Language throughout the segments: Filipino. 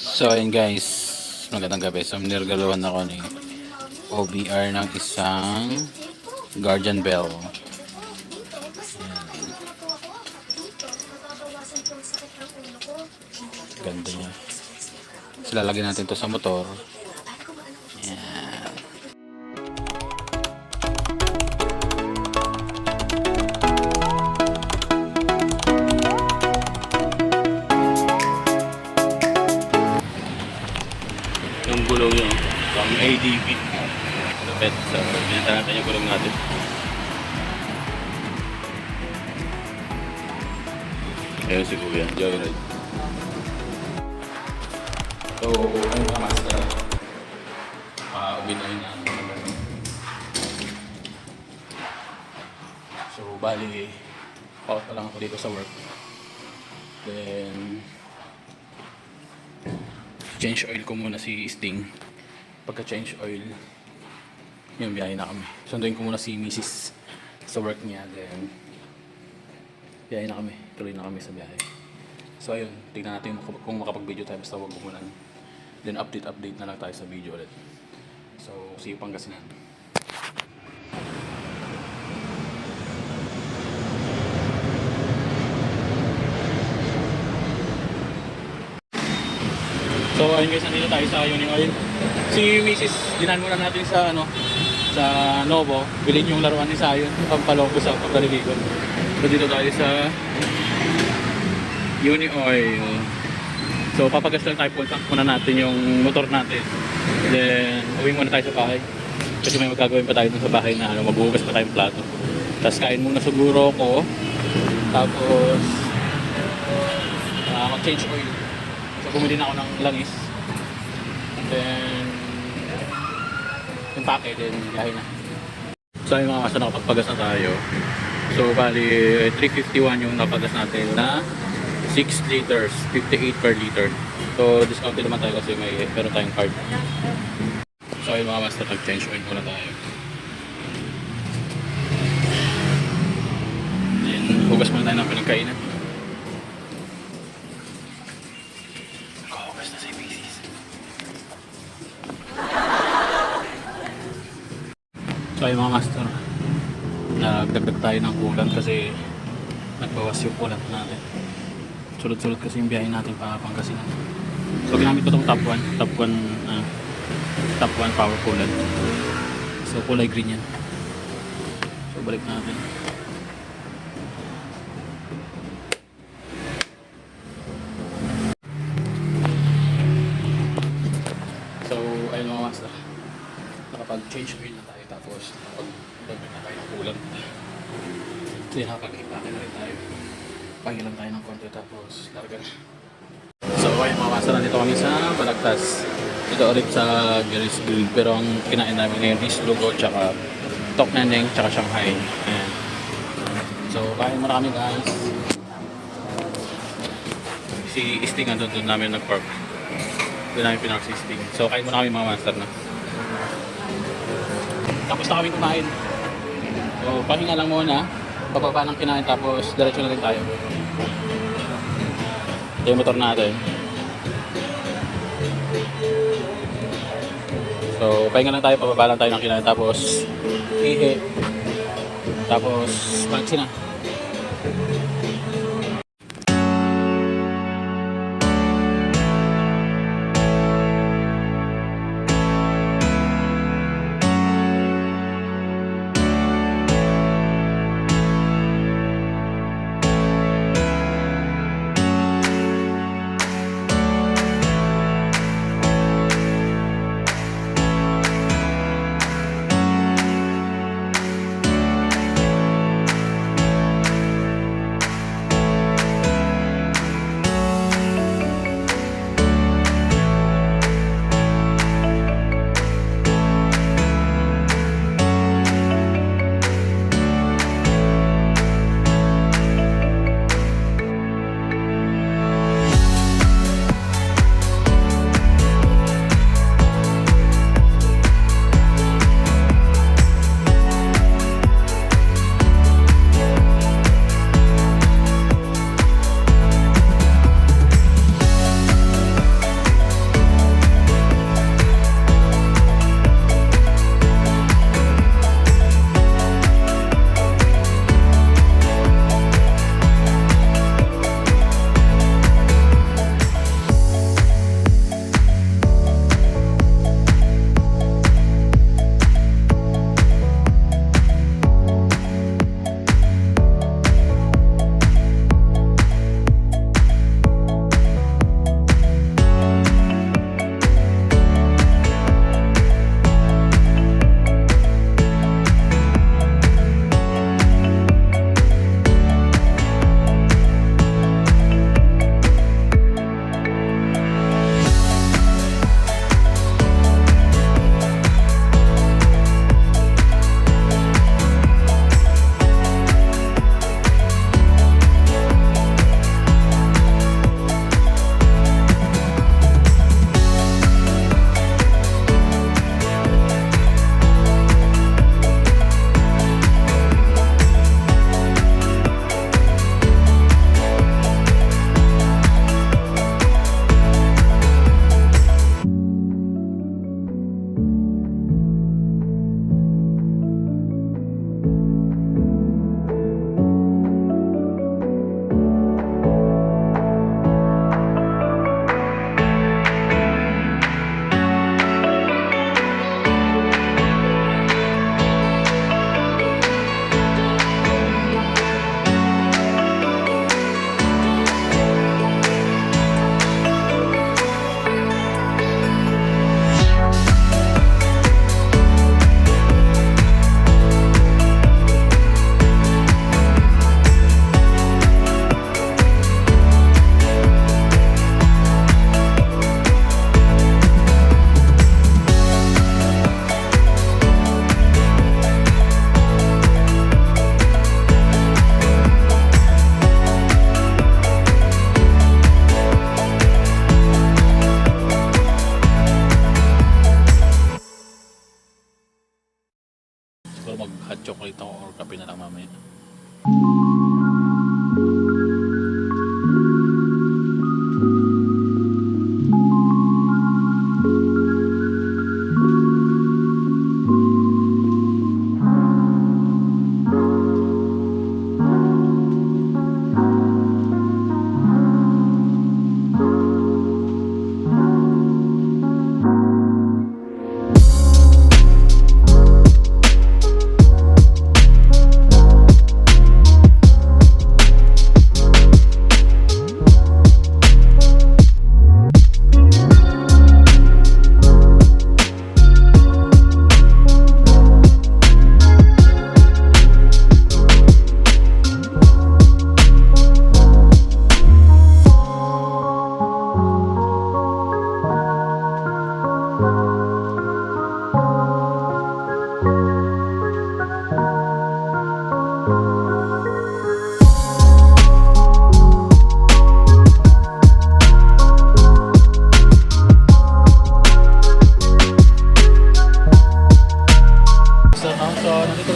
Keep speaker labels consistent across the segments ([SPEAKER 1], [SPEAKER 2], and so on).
[SPEAKER 1] So ayun guys, magandang gabi. So nirgaluhan ako ni OBR ng isang Guardian Bell. Ganda niya. So lalagyan natin to sa motor. Yan. Yung gulong yun, pang ADV. Lupet. So, binenta natin yung gulong natin. Ayun si Kuya, Joyride. So, ano mga master? Uwi tayo na. So, bali, out pa lang ako dito sa work. Then, change oil ko muna si Sting. Pagka change oil, yung biyahe na kami. Sunduin ko muna si Mrs. sa work niya. Then, biyahe na kami. Tuloy na kami sa biyahe. So ayun, tignan natin kung makapag-video tayo. Basta huwag umulan. Then update na lang tayo sa video ulit. So, see you Pangasinan. So ayun guys, nandito tayo sa Uni Oil. Si Mrs. dinan muna natin sa sa Novo. Bilhin yung laruan ni Sayon, pampaloko sa pagkalilikon. So dito tayo sa Uni Oil. So papagas lang tayo, full tank muna natin yung motor natin. Then uwi muna tayo sa bahay. Kasi may magagawin pa tayo dun sa bahay na maghuhugas pa tayong plato. Tapos kain muna siguro ko. Tapos mag-change oil. Bumili na ako ng langis. Then yung pake, then yahay na. So yung mga kasa nakapagpagas na tayo. So bali 351 yung napagas natin na 6 liters, 58 per liter. So discounted naman tayo kasi meron tayong card. So yung mga master, nag-change oil muna tayo. Then hugas muna tayo ng pinagkainan. So yung mga master, nagdagdag tayo ng kulan kasi nagbawas yung kulan natin. Sulod-sulod kasi yung biyahe natin pa Pangasinan. So ginamit ko itong top 1 power coolant. So kulay green yan. So balik natin. So ayun mga master, nakapag-change oil na tayo. Tapos nakapag-dagdag na tayo ng kulang. Hindi, nakapag-ipake na rin tayo. Pahilang tayo ng konti tapos larga na. So ayun mga master, nandito kami sa Balagtas. Dito ulit sa Gary's Grill. Pero ang kinain namin ngayon is Lugo, tsaka Tok Nendeng, tsaka Shanghai. Ayan. So kain muna kami guys. Si Sting andun doon namin nag-park. Doon namin pinark si Sting. So kain muna kami mga master na. Tapos na kami kumain. So, pahinga lang muna. Bababa ng kinain tapos diretso na rin tayo. Ito yung motor natin. So, pahinga lang tayo. Bababa lang tayo ng kinain tapos ihi. Tapos, magsi na.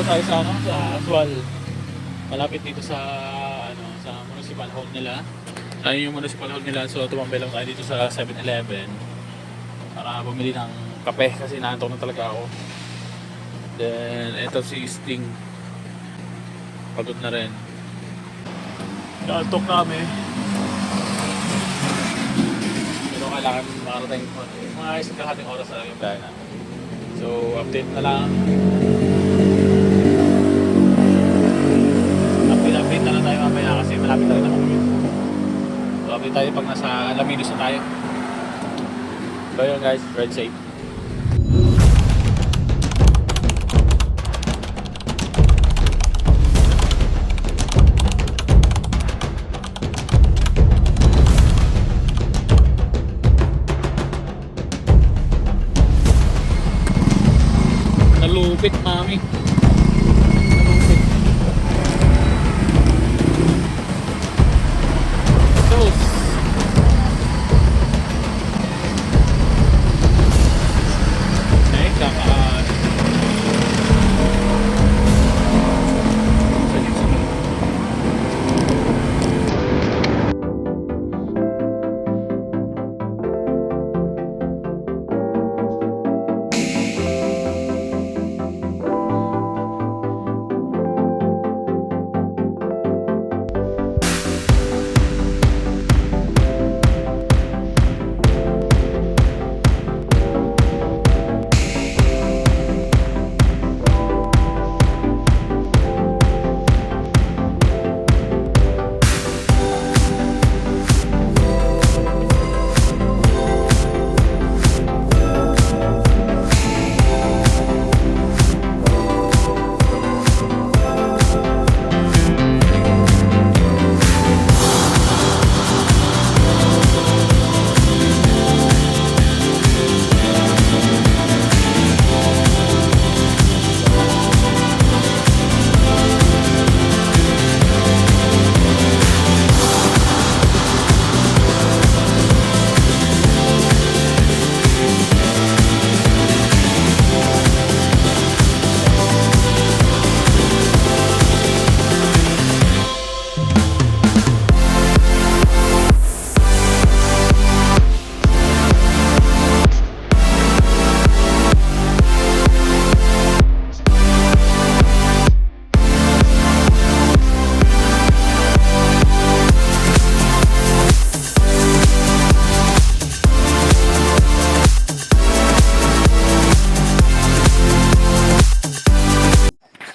[SPEAKER 1] Tayo sa sa Aswal. Malapit dito sa sa municipal hall nila. Ayun yung municipal hall nila. So tumambay lang tayo dito sa 7-Eleven para bumili ng kape kasi naantok na talaga ako. Then ito si Sting. Pagod na rin. Naantok kami. Pero kailangan makarating mga isang kalahating oras na lang yung bayan natin. So update na lang. Update na lang tayo mamaya kasi malapit na rin naman kami. So update tayo pag nasa Alaminos na tayo. So yun guys, ride safe. Nalupit mami.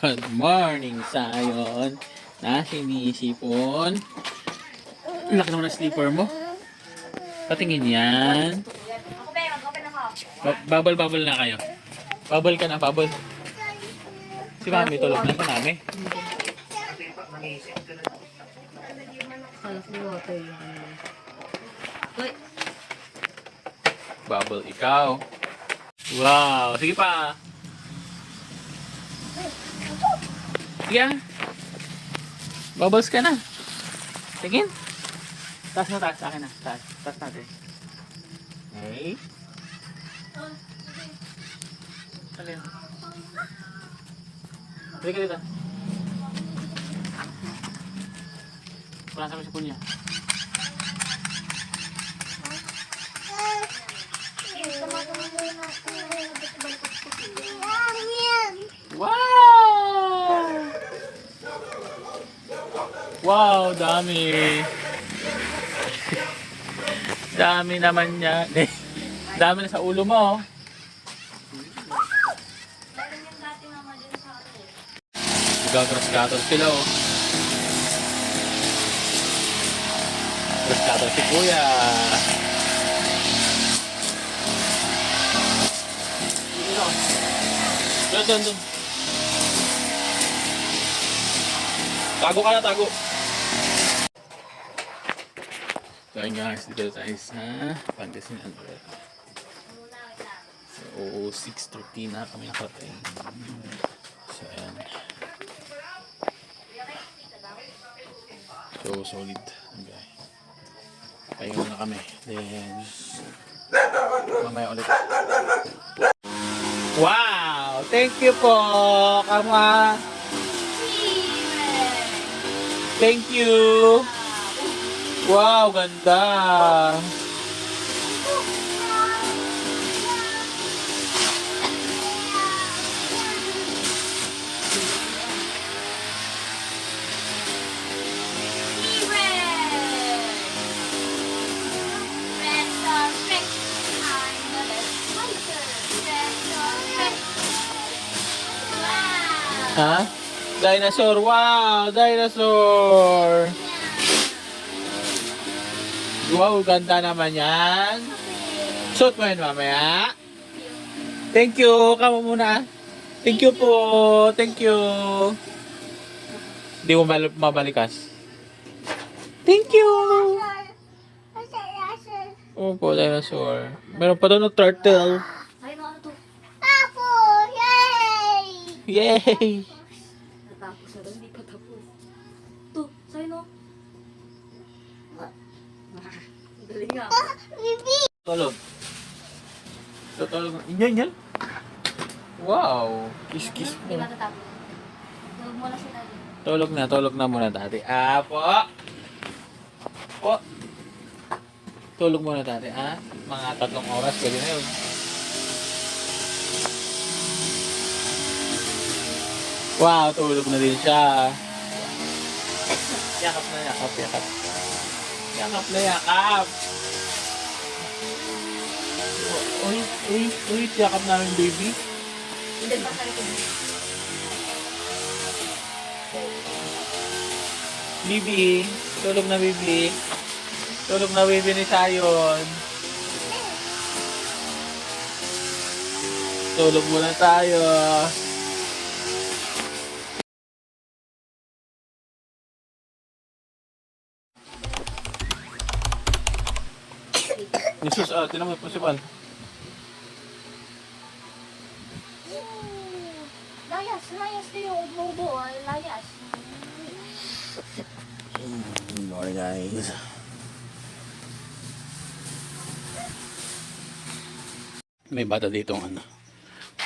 [SPEAKER 1] Good morning Sayon. Na sinisipon. Laki naman ang sleeper mo. Patingin yan. Bubble na kayo. Bubble ka na, bubble. Si Mami tulog na pa namin. Bubble ikaw. Wow, sige pa. Yeah. Bubbles ka na. Tingin. Taas na taas. Akin na. Taas. Taas natin. Okay. Alin. Balik ka dito. Punasan mo sa kunya. Wow! Wow, dami. Dami naman niya. Dami na sa ulo mo. Gagras-gatos sila oh. Gras-gatos si Kuya. Doon. Tago ka na, tago. So ayun guys, dito tayo sa Pangasinan. So 6:30 na kami nakarating. So ayan. So solid. Okay. Pahinga na kami. Then mamaya ulit. Wow! Thank you po, Kama. Thank you. Wow, ganda. Ha? Dinosaur. Wow, dinosaur. Wow, ganda naman yan. Suot mo yun mamaya. Thank you. Kamo muna. Thank you po. Thank you. Hindi mo mabalikas. Thank you. Opo, dinosaur. Meron pa doon ng turtle.
[SPEAKER 2] Ay, ano to?
[SPEAKER 1] Yay!
[SPEAKER 2] Natapos na doon, hindi pa tapos. To, sa'yo no? Galing nga.
[SPEAKER 1] Tulog. Tutulog. Yan. Wow. Kiss
[SPEAKER 2] Hindi
[SPEAKER 1] mo.
[SPEAKER 2] ka tatapos. Tulog mo na sila din.
[SPEAKER 1] Tulog na muna dati. Po. Tulog muna dati, Mga 3 oras, pwede na yun. Wow, tulog na din siya. Yakap na yakap. Yakap na yakap. Uy, yakap namin baby.
[SPEAKER 2] Hindi ba tayo kung
[SPEAKER 1] Bibi, tulog na Bibi. Tulog na Bibi ni Sayon. Tulog muna tayo. Jesus, tinan mo yung principal.
[SPEAKER 2] Layas din yung umubo. Layas.
[SPEAKER 1] Good morning guys. May bata dito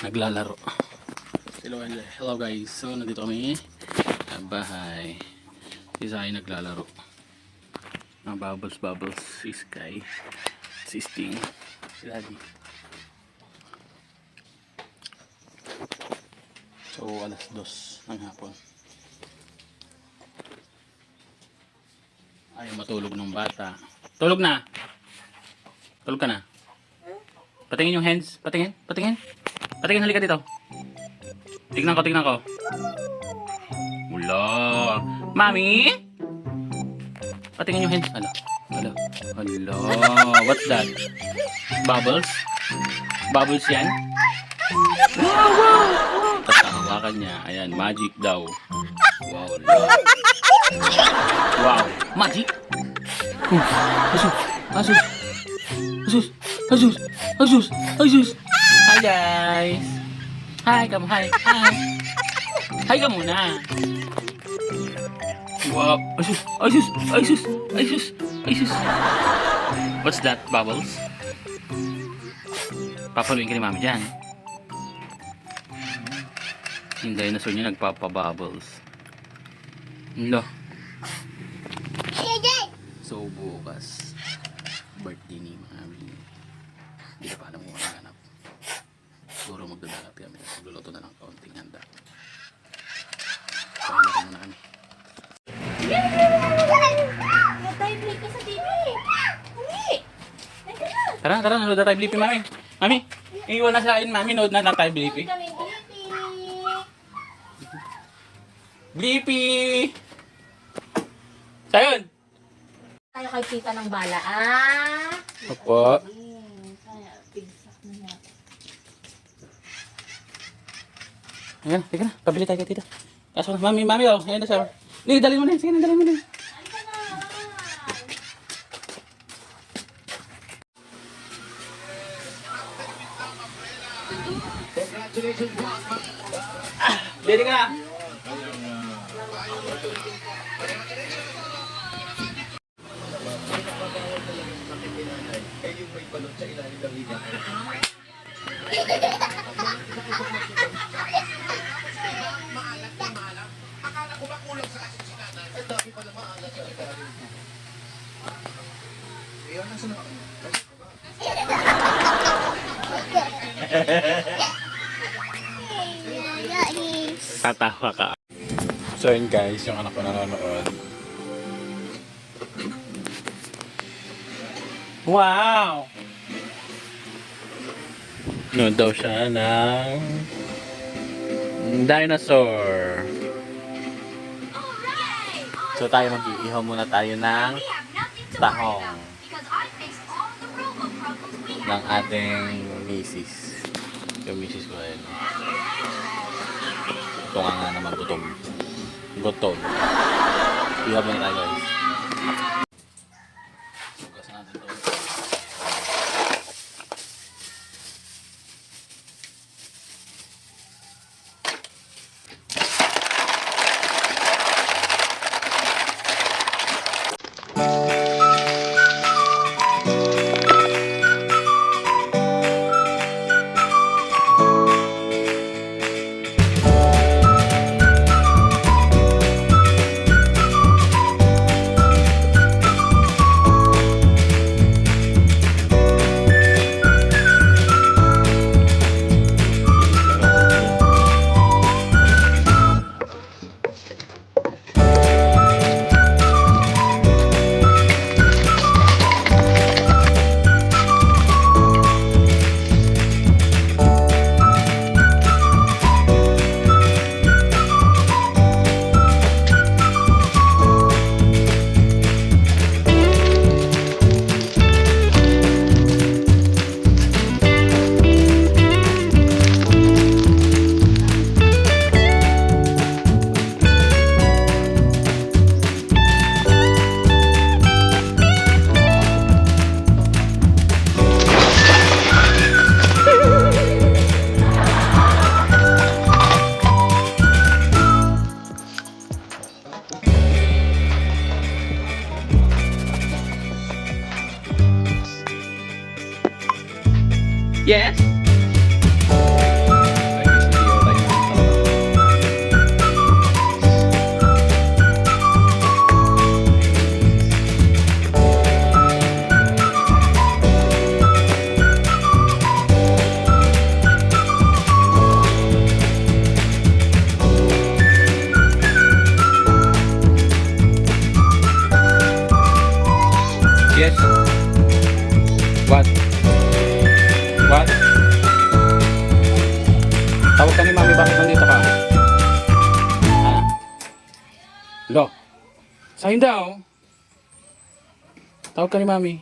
[SPEAKER 1] naglalaro. Hello guys. So nandito kami sa bahay. Si Sai naglalaro. Ang bubbles si Sky. Si Sting. Si Daddy. So alas 2 ng hapon. Ayaw matulog ng bata. Tulog na! Tulog ka na? Patingin yung hands. Patingin. Halika dito. Tignan ko. Wala. Mami? Patingin yung hands. Hala. What's that? Bubbles? Bubbles yan? Wow. Tapos hawakan niya. Ayan, magic daw. Wow. Wow. Magic? Asus. Hi guys. Hi ka muna. Wow. Asus. What's that, Bubbles? Papaluin ka ni Mami dyan. Yung dinosaur niya nagpapa-bubbles. No. So bukas, birthday ni Mami. Hindi na pa alam kung hanap. Siguro magdadagat kami. Magluluto na ng kaunting handa. So hinapin muna kami.
[SPEAKER 2] Mag-time break ka sa TV. Hindi. Teka na.
[SPEAKER 1] Tara, nanood na tayo Blippi, Mami. Mami, iwan na sa akin, Mami. Nood na lang tayo Blippi.
[SPEAKER 2] Kami Blippi.
[SPEAKER 1] Blippi! Sayon!
[SPEAKER 2] Tayo kay tita ng bala. Ah.
[SPEAKER 1] Opo.
[SPEAKER 2] Kaya, pigsak na natin.
[SPEAKER 1] Ayan, teka na. Pabili tayo kay tita. Kaso, Mami, oh. Ayan na siya. Hindi, dalhin mo na. Sige na, dalhin mo na.
[SPEAKER 2] Halika na.
[SPEAKER 1] Ready ka na? Tatawa ka. So yun guys, yung anak ko nanonood. Wow! Nood daw siya ng dinosaur. So tayo mag-iihaw muna tayo ng tahong ng ating misis. Yung misis ko ayun. Ito nga naman gutom. Gutom. Ihaw muna tayo guys. Sugas natin ito. Yes? Yes. What? What? Tawag ka ni Mami, bakit nandito ka? Ha? Lo? Sa'yo daw. Tawag ka ni Mami.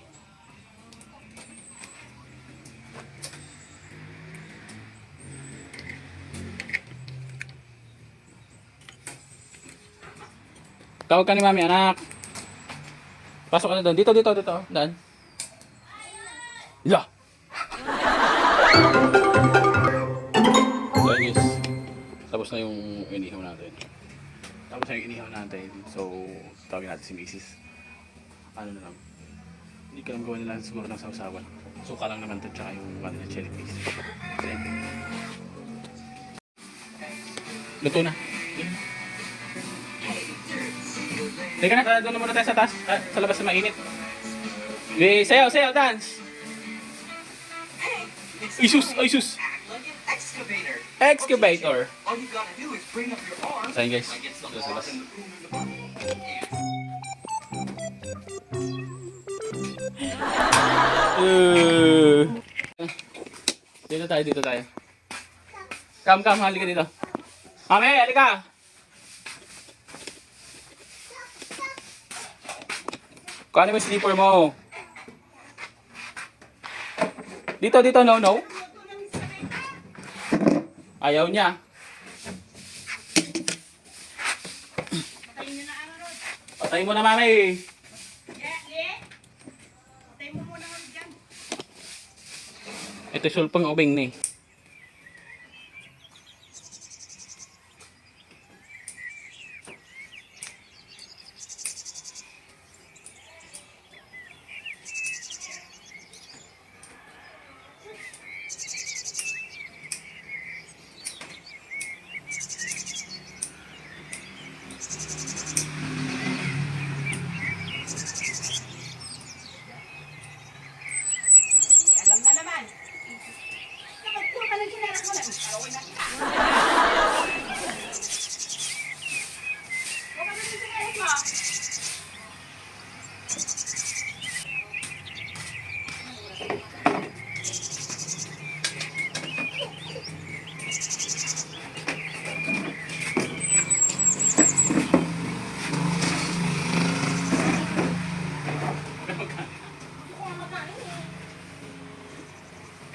[SPEAKER 1] Tawag ka ni Mami, anak. Pasok ka na doon. Dito. Daan. Lo! So guys, tapos na yung inihaw natin. So, tawagin natin si Mrs. Ano na lang. Hindi ka lang gawa nila siguro ng sausawan. Suka lang naman ito, tsaka yung ano na cherry paste. Okay. Luto na. Teka na, doon na muna tayo sa taas. Sa labas na mainit. Sayaw, sayaw, dance! Ay, sus! Ay, sus!
[SPEAKER 3] Excavator.
[SPEAKER 1] Excavator!
[SPEAKER 3] All you gotta do is bring up your arm
[SPEAKER 1] Sayang guys.
[SPEAKER 3] against the
[SPEAKER 1] Sa
[SPEAKER 3] wall
[SPEAKER 1] labas.
[SPEAKER 3] and the boom in the bottom.
[SPEAKER 1] Dito tayo, dito tayo. Come, halika dito. Mami, halika! Kuha mo yung slipper mo. Dito, no. Ayaw niya. Patayin mo na, mami. Ito sulpang ubing ni.
[SPEAKER 2] Alam na naman. Nakagpuro ka ng ginarang mo lang. Karawin na kita. Huwag ka na ng ginarang mo.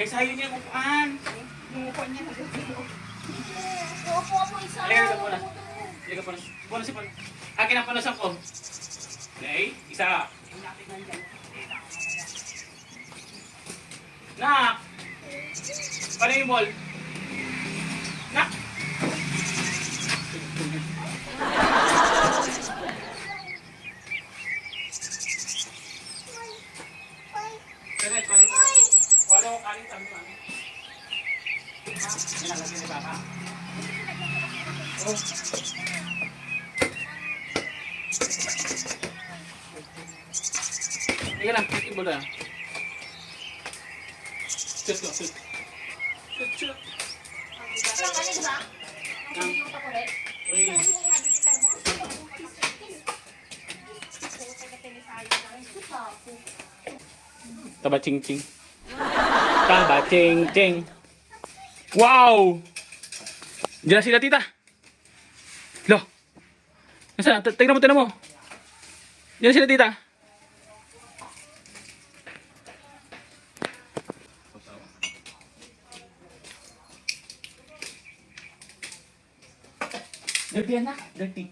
[SPEAKER 1] Kaysa ayaw niya upuan.
[SPEAKER 2] Umupo niya. Upo mo isa.
[SPEAKER 1] Halika ka muna. Halika pa na. Buwan si Pan. Akin ang panasan ko. Okay, isa. Nak! Paano yung ball? Nak! Kenneth, paano ko kanin sabi mo? Nilalagyan ni Papa. Oh. Ika lang, pitin mo na. Shoot ko, shoot. Shoot.
[SPEAKER 2] Ang galing ba? Ang galing ko ulit.
[SPEAKER 1] Uy. Taba ching ching. Taba ching ching. Wow! Diyan na sila tita. Lo. Nasaan? Tignan mo. Diyan na sila tita. Dirty anak, dirty.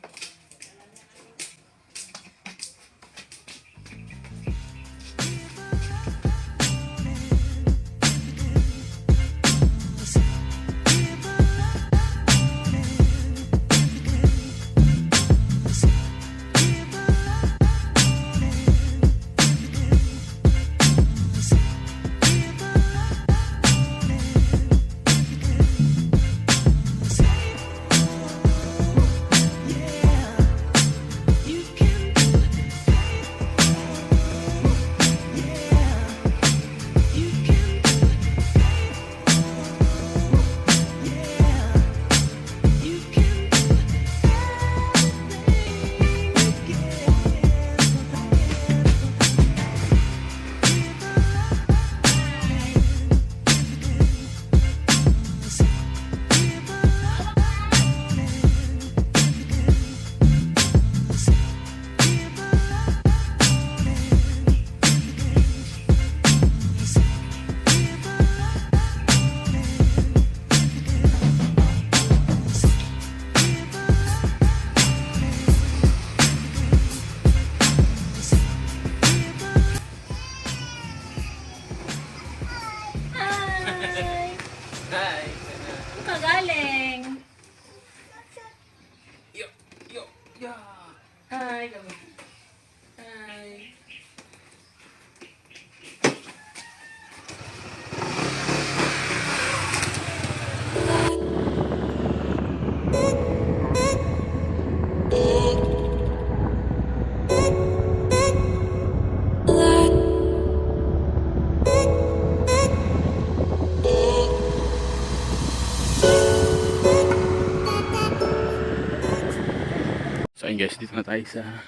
[SPEAKER 1] Ayun guys, dito na tayo sa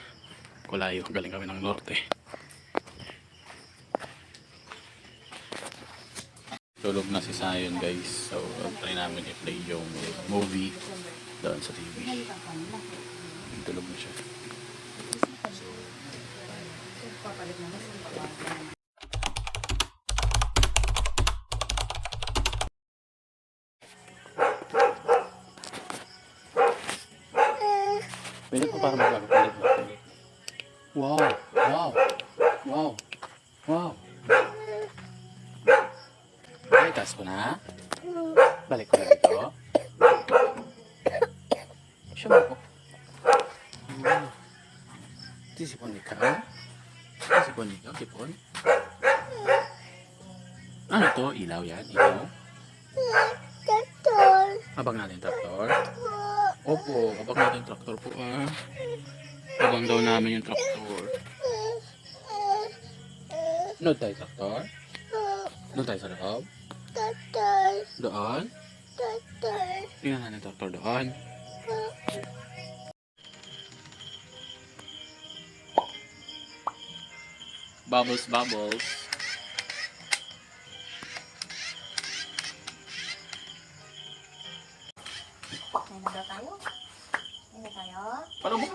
[SPEAKER 1] Kulayo. Galing kami ng norte. Tulog na si Zion guys. So, try namin i-play yung movie doon sa TV. Tulog na siya. Pwede ko para magpapalit. Wow! Wow! Wow! Wow! Balikas ko na. Balik ko na dito. Siya mo ko. Sipon ikaw. Sipon ikaw, sipon. Ano to? Ilaw yan? Ilaw? Abang natin traktor. Opo, abang natin traktor po ah. Abang daw namin yung traktor. Doon tayo traktor? Doon tayo sa loob? Doon? Tingnan natin traktor doon. Bubbles, bubbles.
[SPEAKER 2] Ano daw tayo? Ano tayo?
[SPEAKER 1] Paano mo?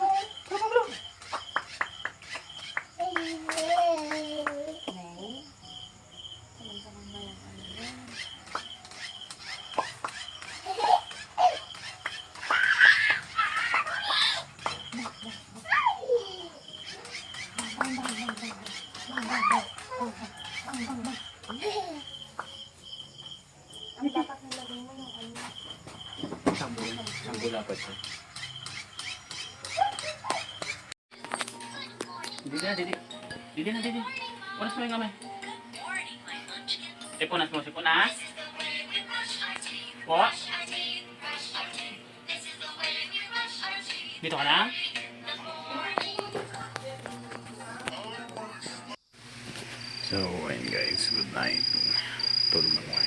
[SPEAKER 2] Nay? Salang-salang ba yung ano yan? Ang dapat nilagay mo yung ano.
[SPEAKER 1] Sambul dapat siya. Didi. Punas mo yung kamay. Sipunas mo, sipunas. Po. Dito ka na? So, ayun guys, good night. Tulog na muna.